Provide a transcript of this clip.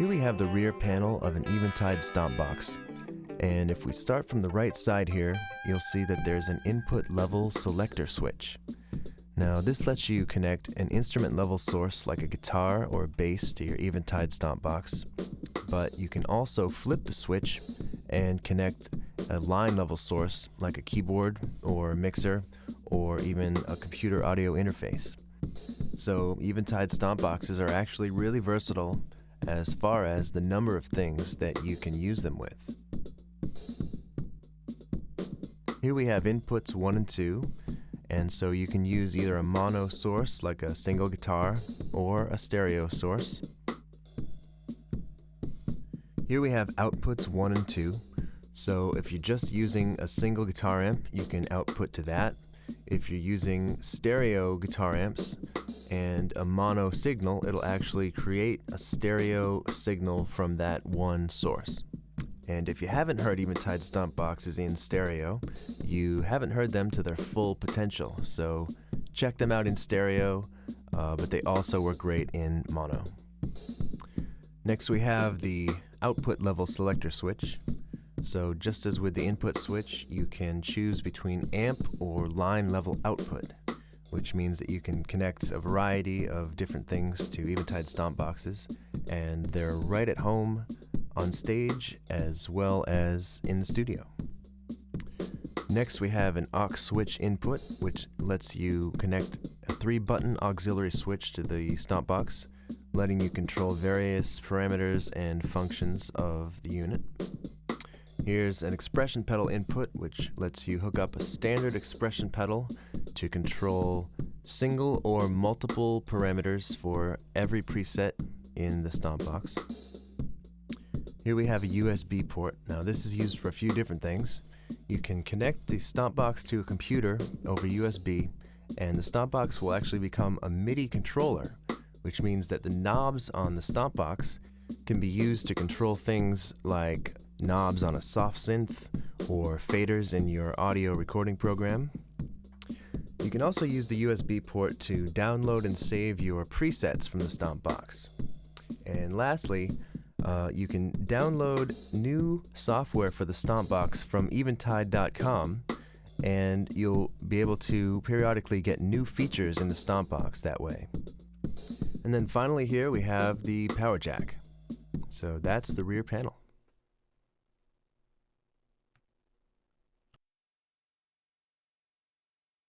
Here we have the rear panel of an Eventide Stompbox. And if we start from the right side here, you'll see that there's an input level selector switch. Now this lets you connect an instrument level source like a guitar or a bass to your Eventide Stompbox, but you can also flip the switch and connect a line level source like a keyboard or a mixer or even a computer audio interface. So Eventide Stompboxes are actually really versatile as far as the number of things that you can use them with. Here we have inputs 1 and 2, and so you can use either a mono source like a single guitar or a stereo source. Here we have outputs 1 and 2, so if you're just using a single guitar amp, you can output to that. If you're using stereo guitar amps and a mono signal, it'll actually create a stereo signal from that one source. And if you haven't heard Eventide Stompboxes in stereo, you haven't heard them to their full potential. So check them out in stereo, but they also work great in mono. Next we have the output level selector switch. So just as with the input switch, you can choose between amp or line level output, which means that you can connect a variety of different things to Eventide Stompboxes, and they're right at home on stage as well as in the studio. Next we have an Aux Switch input, which lets you connect a 3-button auxiliary switch to the Stompbox, letting you control various parameters and functions of the unit. Here's an expression pedal input, which lets you hook up a standard expression pedal to control single or multiple parameters for every preset in the Stompbox. Here we have a USB port. Now this is used for a few different things. You can connect the Stompbox to a computer over USB, and the Stompbox will actually become a MIDI controller, which means that the knobs on the Stompbox can be used to control things like knobs on a soft synth or faders in your audio recording program. You can also use the USB port to download and save your presets from the Stompbox. And lastly, you can download new software for the Stompbox from eventide.com, and you'll be able to periodically get new features in the Stompbox that way. And then finally here we have the power jack. So that's the rear panel.